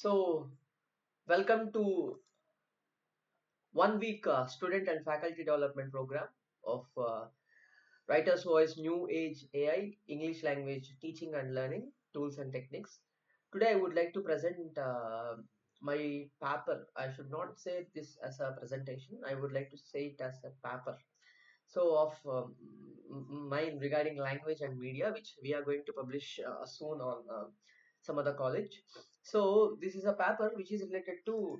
So, welcome to 1 week student and faculty development program of Writer's Voice New Age AI English Language Teaching and Learning Tools and Techniques. Today, I would like to present my paper. I should not say this as a presentation, I would like to say it as a paper. So, of mine regarding language and media, which we are going to publish soon on some other college. So, this is a paper which is related to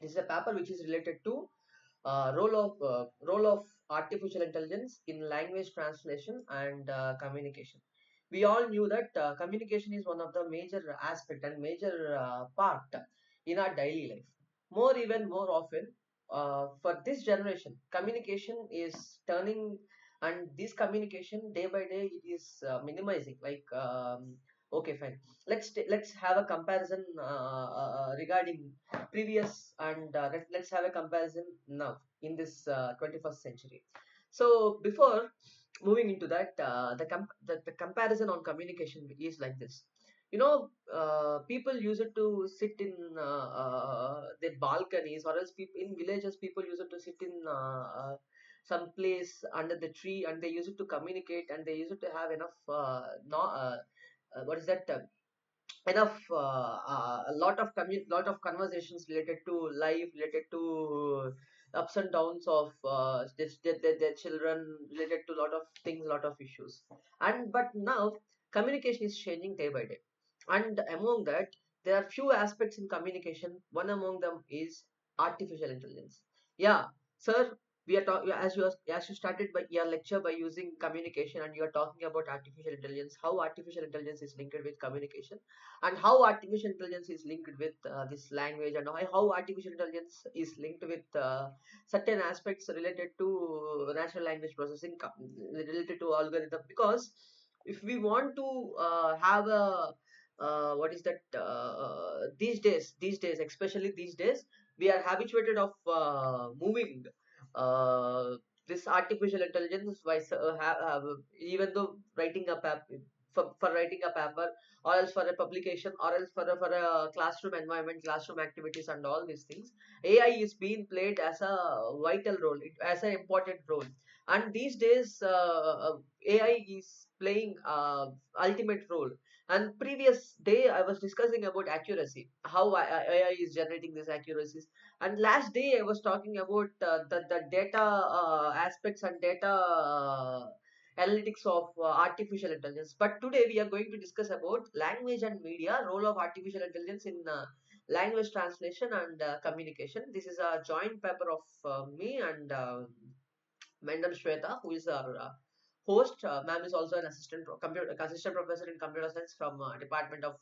this is a paper which is related to role of artificial intelligence in language translation and communication. We all knew that communication is one of the major aspect and major part in our daily life. Even more often, for this generation, communication is turning, and this communication day by day it is minimizing. Okay, fine. Let's have a comparison regarding previous and let's have a comparison now in this 21st century. So before moving into that, the comparison on communication is like this. People use it to sit in their balconies, or else people in villages, people use it to sit in some place under the tree, and they use it to communicate, and they use it to have enough no, what is that enough lot of conversations related to life, related to ups and downs of their children, related to lot of things, lot of issues. And but now communication is changing day by day, and among that there are few aspects in communication. One among them is artificial intelligence. Yeah, sir, we are talking, as you started by your lecture by using communication, and you are talking about artificial intelligence, how artificial intelligence is linked with communication, and how artificial intelligence is linked with this language, and how artificial intelligence is linked with certain aspects related to natural language processing, related to algorithm. Because if we want to have a what is that these days, especially these days, we are habituated of moving uh, this artificial intelligence by even though writing a for writing a paper, or else for a publication, or else for a classroom environment, classroom activities, and all these things, AI is being played as a vital role, as an important role. And these days AI is playing ultimate role. And previous day I was discussing about accuracy, how AI is generating these accuracies. And last day I was talking about the data aspects and data analytics of artificial intelligence. But today we are going to discuss about language and media, role of artificial intelligence in language translation and communication. This is a joint paper of me and Mendam Shweta, who is our host. Ma'am is also an assistant professor in computer science from Department of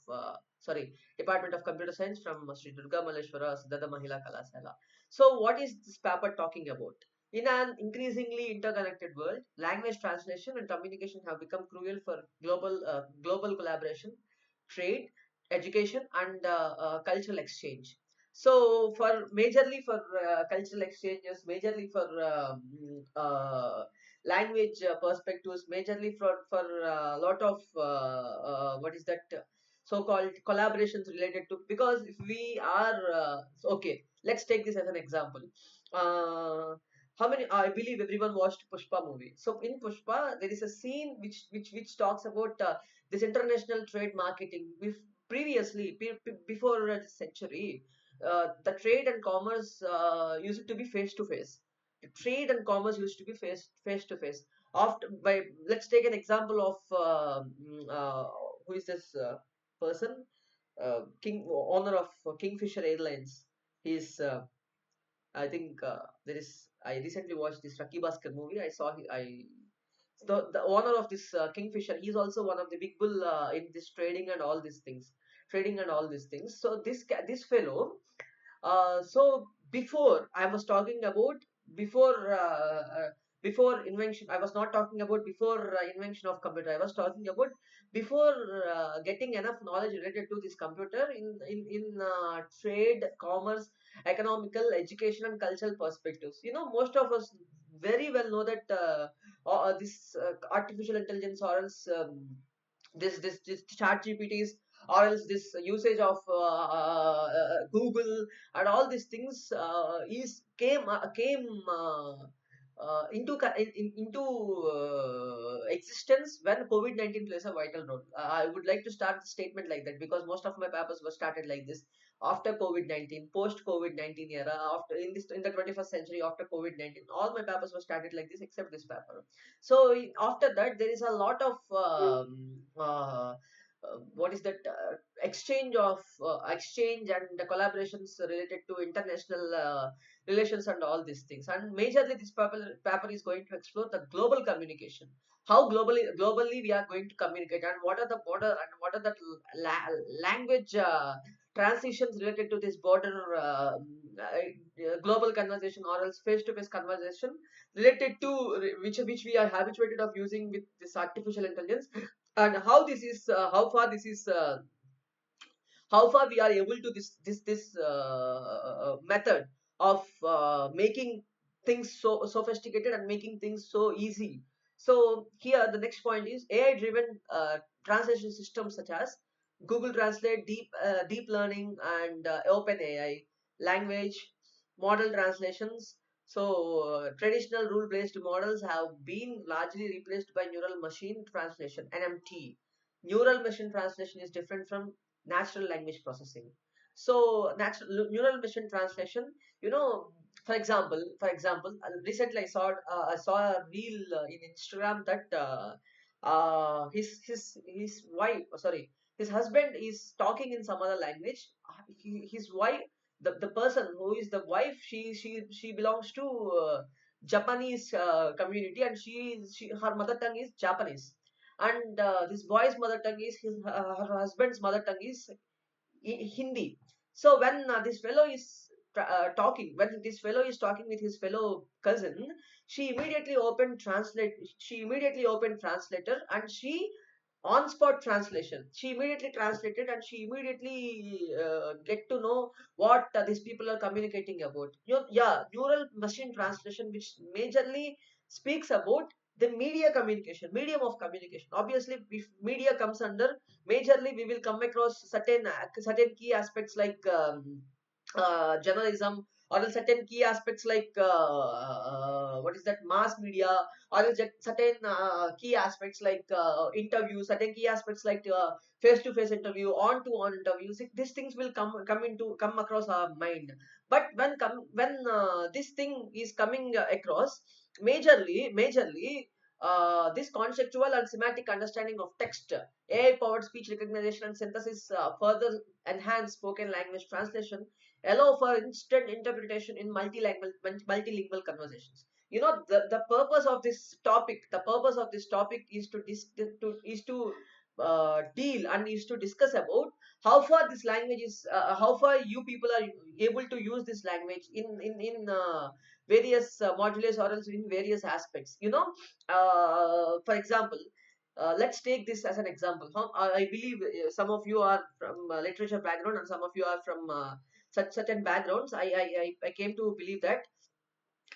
Computer Science from Sri Durga Maleshwara Siddhartha Mahila Kalasala. So, what is this paper talking about? In an increasingly interconnected world, language translation and communication have become crucial for global collaboration, trade, education, and cultural exchange. So, for majorly for cultural exchanges, majorly for language perspectives, majorly for a lot of what is that so-called collaborations related to. Because if we are okay, let's take this as an example. How many? I believe everyone watched Pushpa movie. So in Pushpa, there is a scene which talks about this international trade marketing. Previously, before a century, the trade and commerce used to be face to face. Trade and commerce used to be face to face. After by Let's take an example of who is this person? King owner of Kingfisher Airlines. He's I think there is. I recently watched this Rocky Bhaskar movie. I saw the owner of this Kingfisher. He's also one of the big bull in this trading and all these things. So this fellow, so before I was talking about before before invention. I was not talking about before invention of computer. I was talking about before getting enough knowledge related to this computer in trade, commerce, economical, education, and cultural perspectives. Most of us very well know that this artificial intelligence, or else this chat GPT or else this usage of Google and all these things is came into into existence when COVID-19 plays a vital role. I would like to start the statement like that because most of my papers were started like this after COVID-19, post COVID-19 era, after in the 21st century after COVID-19. All my papers were started like this except this paper. So after that, there is a lot of what is that exchange and the collaborations related to international relations and all these things. And majorly, this paper is going to explore the global communication. How globally we are going to communicate, and what are the border and what are the language transitions related to this border global conversation or else face-to-face conversation related to which we are habituated of using with this artificial intelligence, and how this is how far we are able to this method of making things so sophisticated and making things so easy. So here the next point is AI driven translation systems such as Google Translate, deep learning, and Open AI, language model translations. So traditional rule based models have been largely replaced by neural machine translation, NMT. Neural machine translation is different from natural language processing. So neural machine translation, you know, recently I saw a reel in Instagram that his wife, sorry, his husband is talking in some other language. His wife, the person who is the wife, she belongs to Japanese community, and her mother tongue is Japanese, and this boy's mother tongue is her husband's mother tongue is Hindi. So when when this fellow is talking with his fellow cousin, she immediately opened translator, and she on spot translation. She immediately translated, and she immediately get to know what these people are communicating about. Yeah, neural machine translation, which majorly speaks about the medium of communication. Obviously, if media comes under, majorly we will come across certain key aspects like journalism, or else certain key aspects like what is that, mass media, or else certain key aspects like interviews, certain key aspects like face to face interview, on to on interviews. These things will come across our mind. But when this thing is coming across, majorly this conceptual and semantic understanding of text, AI powered speech recognition and synthesis further enhance spoken language translation, allow for instant interpretation in multilingual conversations. You know, the purpose of this topic is to deal and is to discuss about how far this language is, how far you people are able to use this language in various modules or else in various aspects. You know, for example, let's take this as an example. I believe some of you are from literature background and some of you are from such certain backgrounds. I came to believe that.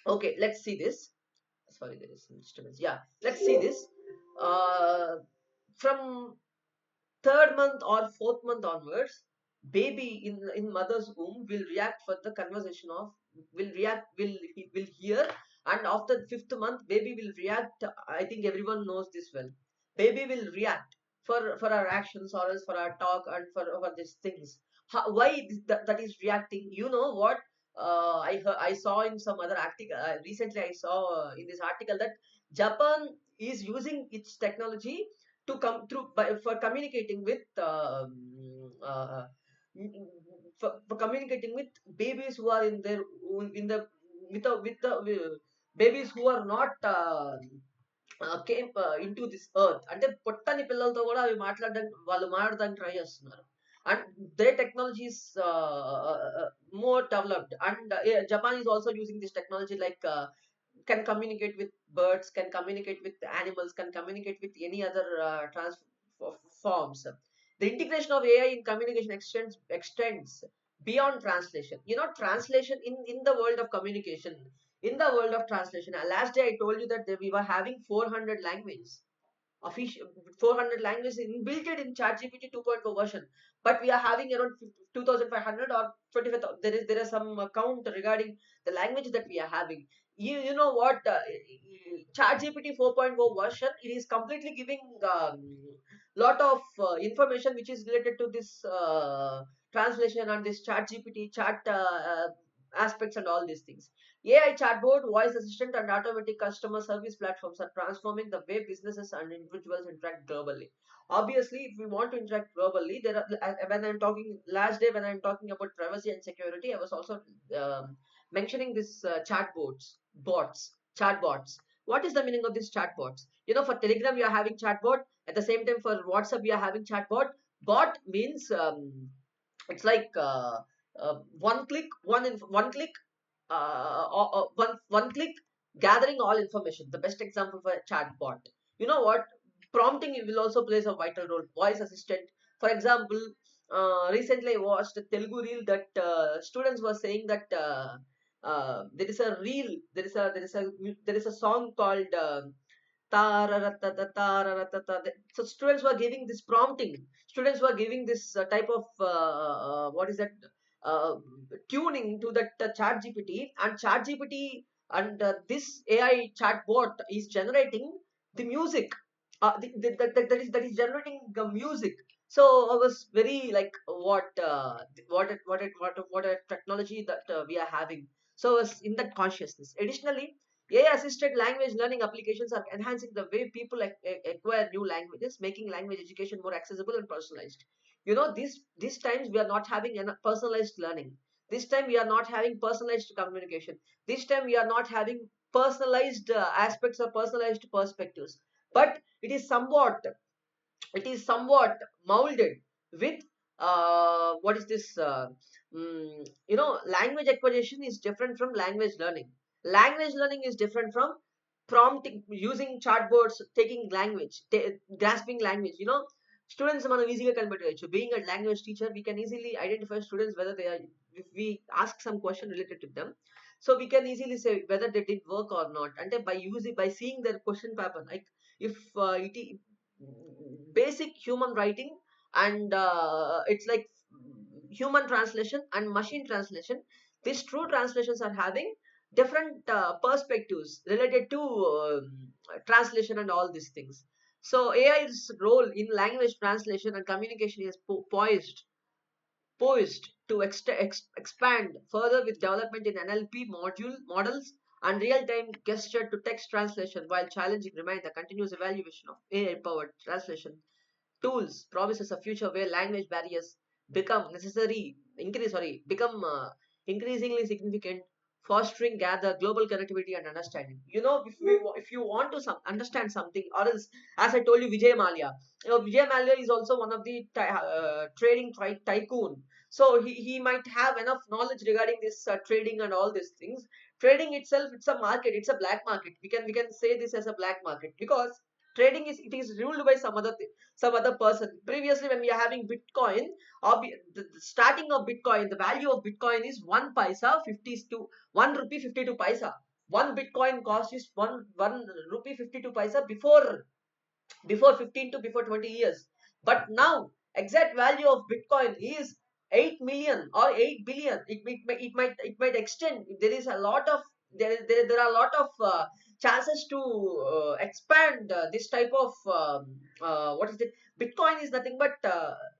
Okay, let's see this. Sorry, there is some disturbance. Yeah, let's see this. From third month or fourth month onwards, baby in mother's womb will react for the conversation of will react will hear, and after the fifth month, baby will react. I think everyone knows this well. Baby will react for our actions or else for our talk and for these things. Why that is reacting? You know what? I saw in some other article recently. I saw in this article that Japan is using its technology to come through for communicating with for communicating with babies who are in the with the babies who are not came into this earth. అంటే పొట్టని పిల్లలతో కూడా అవి మాట్లాడడానికి try చేస్తున్నారు. And their technology is more developed, and Japan is also using this technology, like can communicate with birds, can communicate with animals, can communicate with any other forms. The integration of AI in communication extends beyond translation. You know, translation in the world of communication, in the world of translation. Last day I told you that we were having 400 languages. official 400 languages inbuilt in ChatGPT 2.4 version, but we are having around 2500 or 25,000. There is some count regarding the language that we are having. You know what, ChatGPT 4.0 version, it is completely giving lot of information which is related to this translation and this ChatGPT chat aspects and all these things. AI chatbot, voice assistant, and automatic customer service platforms are transforming the way businesses and individuals interact globally. Obviously, if we want to interact globally, there are, when I'm talking last day when I'm talking about privacy and security, I was also mentioning this chatbots. What is the meaning of these chatbots? For Telegram we are having chatbot. At the same time, for WhatsApp we are having chatbot. Bot means it's like one click one click gathering all information. The best example for a chatbot. You know what? Prompting will also plays a vital role. Voice assistant, for example. Recently, I watched a Telugu reel that students were saying that there is a reel, there is a song called "Tararatatata." So students were giving this prompting. Students were giving this type of what is that? Uh, Tuning to that chat gpt, and chat gpt and this AI chatbot is generating the music. That is generating the music. So I was very like, what a technology that we are having. So I was in that consciousness. Additionally, AI assisted language learning applications are enhancing the way people acquire new languages, making language education more accessible and personalized. These times we are not having personalized learning. This time we are not having personalized communication. This time we are not having personalized aspects or personalized perspectives. But it is somewhat molded with what is this language acquisition is different from language learning. Language learning is different from prompting, using chatbots, taking language, grasping language. Students మనం ఈజీగా కనిపెట్టవచ్చు. Being a language teacher, we can easily identify students whether they are, if we ask some question related to them, so we can easily say whether they did work or not. And by seeing their question paper, like if basic human writing, and it's like human translation and machine translation, these true translations are having different perspectives related to translation and all these things. So AI's role in language translation and communication is poised to expand further with development in NLP models and real-time gesture to text translation, while challenging remain the continuous evaluation of AI-powered translation tools promises a future where language barriers become increasingly significant, fostering gather global connectivity and understanding. If you want to understand something, or else, as I told you, Vijay Malia. Vijay Malia is also one of the trading tycoon. So he might have enough knowledge regarding this trading and all these things. Trading itself, it's a market, it's a black market. We can say this as a black market, because trading is ruled by some other person. Previously, when we are having Bitcoin, the starting of Bitcoin, the value of Bitcoin is 1 paisa 52 1 rupee 52 paisa. One Bitcoin cost is one rupee 52 paisa before 15 to before 20 years. But now exact value of Bitcoin is 8 million or 8 billion. It might extend. There is a lot of there are a lot of chances to expand this type of what is it. Bitcoin is nothing but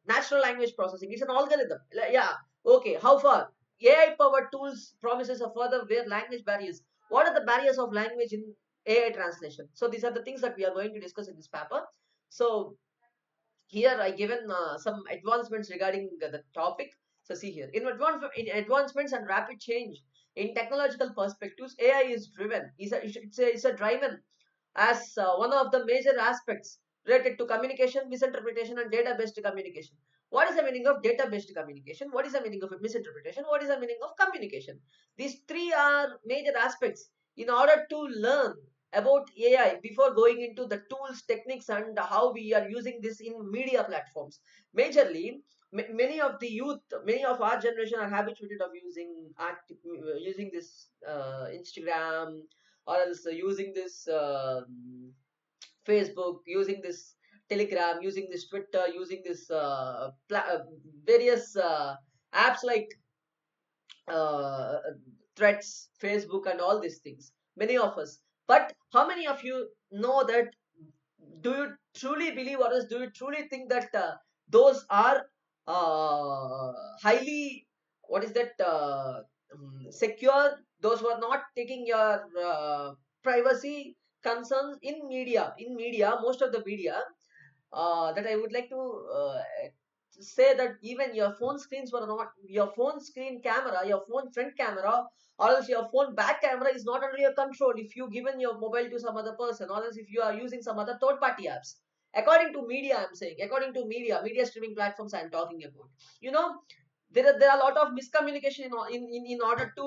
natural language processing. It's an algorithm. Yeah, okay, how far? AI powered tools promises a further where language barriers. What are the barriers of language in AI translation? So these are the things that we are going to discuss in this paper. So here I given some advancements regarding the topic. So see here, in advancements and rapid change in technological perspectives, AI is driven. It's a driven as one of the major aspects related to communication, misinterpretation, and data-based communication. What is the meaning of data-based communication? What is the meaning of misinterpretation? What is the meaning of communication? These three are major aspects in order to learn about AI before going into the tools, techniques, and how we are using this in media platforms. Majorly, many of our generation are habituated of using this Instagram, or else using this Facebook, using this Telegram, using this Twitter, using this various apps like uh, Threads, Facebook, and all these things. Many of us. But how many of you know that? Do you truly believe, or else do you truly think that those are highly, what is that, secure? Those who are not taking your privacy concerns in media. In media, most of the media that I would like to say that even your phone screens were not, your phone screen camera, your phone front camera, or else your phone back camera is not under your control if you given your mobile to some other person, or else if you are using some other third party apps. According to media, I'm saying, according to media streaming platforms I'm talking about. You know, there are a lot of miscommunication in order to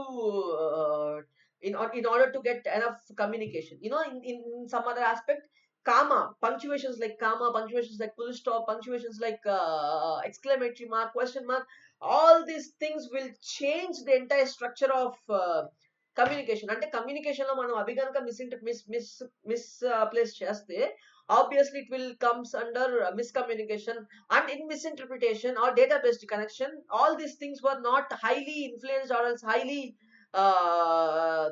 in order to get enough communication. You know, in some other aspect, comma, punctuations like comma, punctuations like full stop, punctuations like exclamatory mark, question mark, all these things will change the entire structure of communication. అంటే communication లో మనం అవి కనుక miss place చేస్తే obviously it will comes under miscommunication and in misinterpretation or data based connection. All these things were not highly influenced or else highly uh,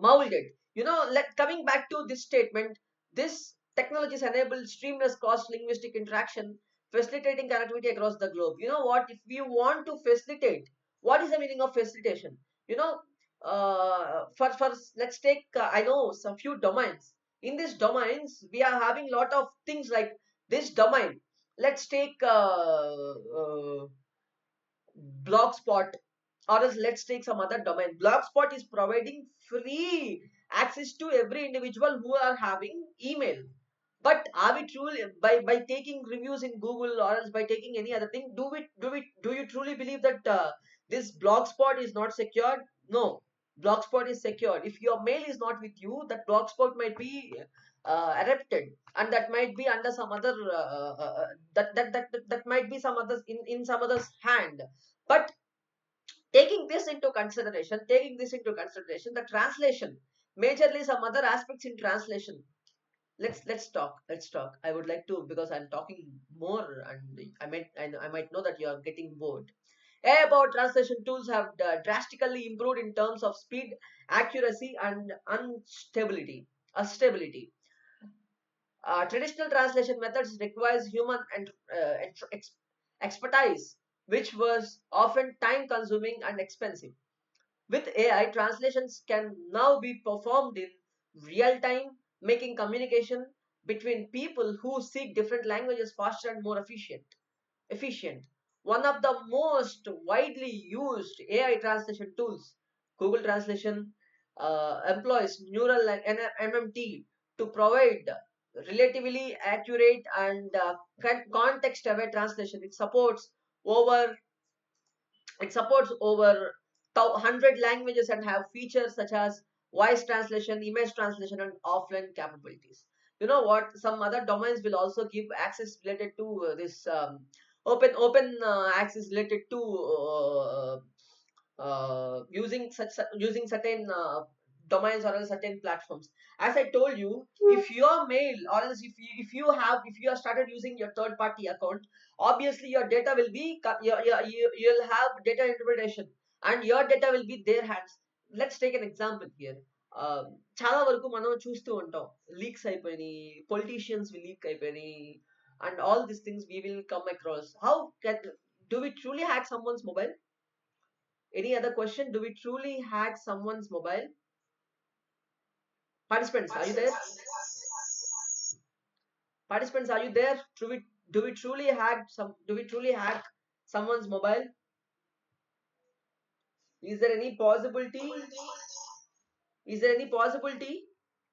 molded. You know, coming back to this statement, this technologies enable streamless cross linguistic interaction, facilitating connectivity across the globe. You know what? If you want to facilitate, what is the meaning of facilitation? You know, for let's take I know some few domains. In these domains, we are having lot of things like this domain. Let's take Blogspot, or else let's take some other domain. Blogspot is providing free access to every individual who are having email. But are we truly, by taking reviews in Google or else by taking any other thing, do you truly believe that this Blogspot is not secured? No, Blogspot is secured. If your mail is not with you, that Blogspot might be erupted, and that might be under some other that might be some others in some other's hand. But taking this into consideration, the translation, majorly some other aspects in translation. Let's talk. I would like to, because I'm talking more, and I might know that you are getting bored. About translation tools have drastically improved in terms of speed, accuracy, and stability. Traditional translation methods requires human and expertise, which was often time consuming and expensive. With AI, translations can now be performed in real time, making communication between people who speak different languages faster and more efficient. One of the most widely used AI translation tools, Google Translation, employs neural MMT to provide relatively accurate and context-aware translation. Over it supports over 100 languages and have features such as voice translation, image translation, and offline capabilities. You know what? Some other domains will also give access related to this open access related to using certain domains or else certain platforms. As I told you, if your mail, or else if you have started using your third party account, obviously your data will be you'll have data interpretation, and your data will be their hands. Let's take an example here. చాలా వరకు మనం చూస్తూ ఉంటాం, leaks అయిపోయినాయి, politicians leak అయిపోయినాయి, and all these things we will come across. How can, do we truly hack someone's mobile? Any other question? Do we truly hack someone's mobile? Participants, are you there? Participants, are you there? Do we truly hack someone's mobile? Is there any possibility? Is there any possibility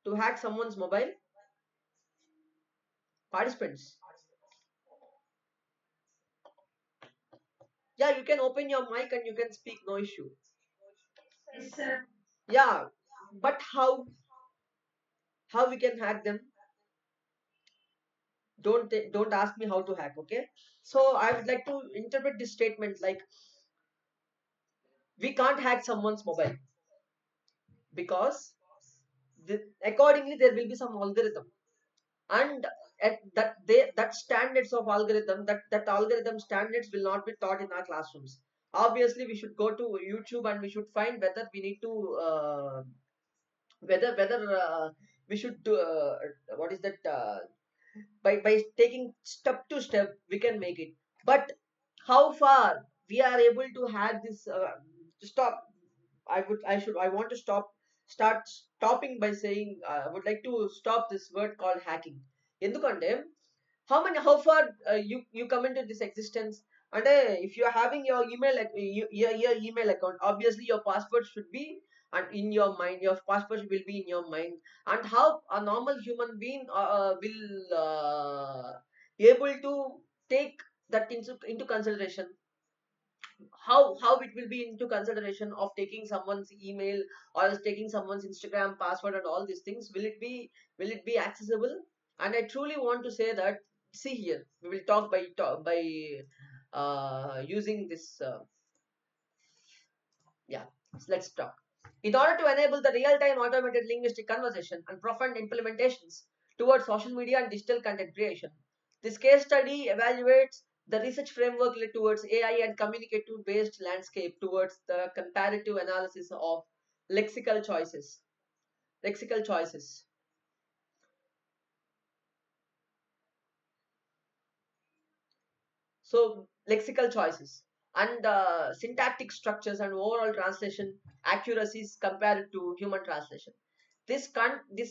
to hack someone's mobile? Participants. Yeah, you can open your mic and you can speak, no issue. Yes, sir. Yeah, but how we can hack them? Don't ask me how to hack, okay? So I would like to interpret this statement like, we can't hack someone's mobile because accordingly there will be some algorithm. and at that standards of algorithm, that algorithm standards will not be taught in our classrooms. Obviously we should go to YouTube and we should find whether we need to whether we should do what is that by taking step to step we can make it. But how far we are able to have this to stop. I want to stopping by saying I would like to stop this word called hacking. ఎందుకంటే how far you come into this existence. And if you are having your your email account, obviously your password should be and in your mind, your password will be in your mind. And how a normal human being will able to take that into consideration. How it will be into consideration of taking someone's email or else taking someone's Instagram password and all these things, will it be accessible? And I truly want to say that, see here, we will talk by using this yeah, let's talk. In order to enable the real-time automated linguistic conversation and profound implementations towards social media and digital content creation, this case study evaluates the research framework led towards AI and communicative-based landscape towards the comparative analysis of lexical choices. Lexical choices. So lexical choices and syntactic structures and overall translation accuracies compared to human translation. This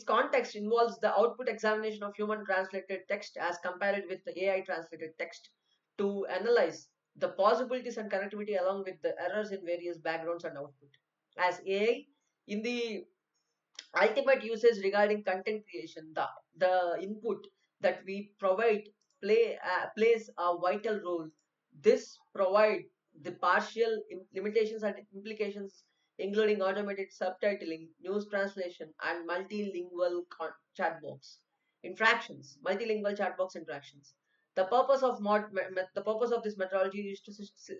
context involves the output examination of human translated text as compared with the AI translated text to analyze the possibilities and connectivity along with the errors in various backgrounds and output. As AI in the ultimate usage regarding content creation, the input that we provide plays a vital role. This provide the partial limitations and implications, including automated subtitling, news translation, and chat box interactions. Multilingual chat box interactions. The purpose of this methodology is to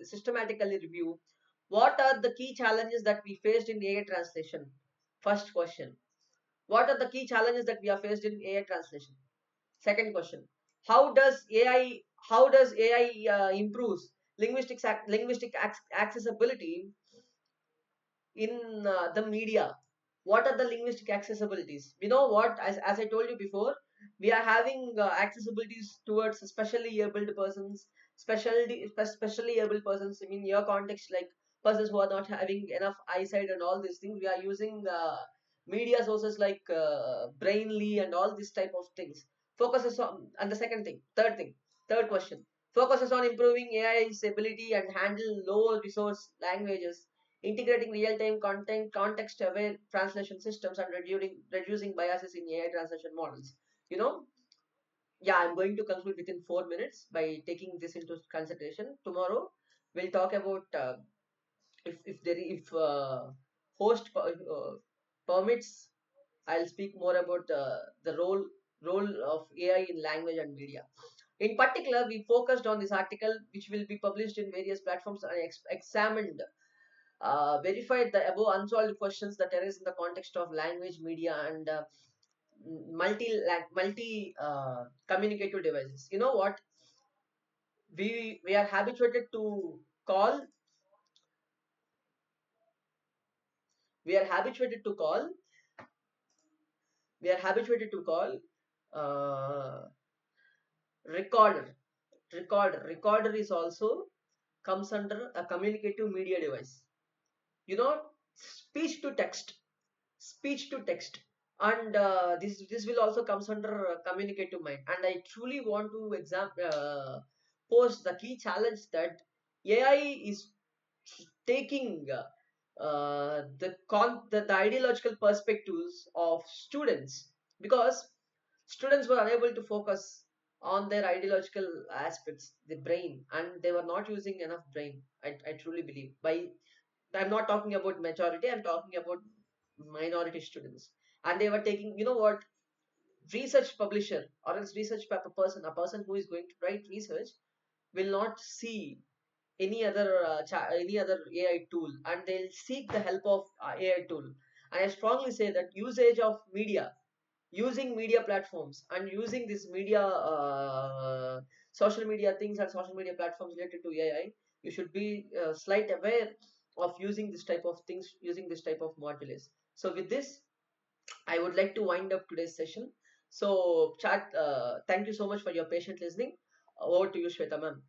systematically review what are the key challenges that we faced in AI translation. First question: what are the key challenges that we are faced in AI translation? Second question: how does AI improves linguistic accessibility in the media? What are the linguistic accessibilities? We know what, as I told you before, we are having accessibilities towards specially abled persons, specially abled persons. I mean, your context, like persons who are not having enough eyesight and all these things. We are using media sources like Brainly and all these type of things. Focuses on, and the third question, focuses on improving AI's ability and handle low resource languages, integrating real-time content, context-aware translation systems, and reducing biases in AI translation models. You know, yeah, I'm going to conclude within 4 minutes by taking this into consideration. Tomorrow, we'll talk about if host permits, I'll speak more about the role of AI in language and media. In particular, we focused on this article, which will be published in various platforms, and examined verified the above unsolved questions that arise in the context of language, media, and multi communicative devices. You know what? We are habituated to call. We are habituated to call. We are habituated to call uh, recorder. Recorder is also comes under a communicative media device. You know, speech to text. Speech to text, and this will also comes under communicative mind. And I truly want to pose the key challenge that AI is taking the ideological perspectives of students, because students were unable to focus on their ideological aspects, the brain, and they were not using enough brain. I truly believe. I'm not talking about majority, I'm talking about minority students. And they were taking, you know what, research publisher or else research paper person, a person who is going to write research, will not see any other AI tool, and they'll seek the help of AI tool. And I strongly say that usage of media, using media platforms and using this media social media things and social media platforms related to AI, you should be slight aware of using this type of things, using this type of modules. So with this, I would like to wind up today's session. So, chat, thank you so much for your patient listening. Over to you, Shweta ma'am.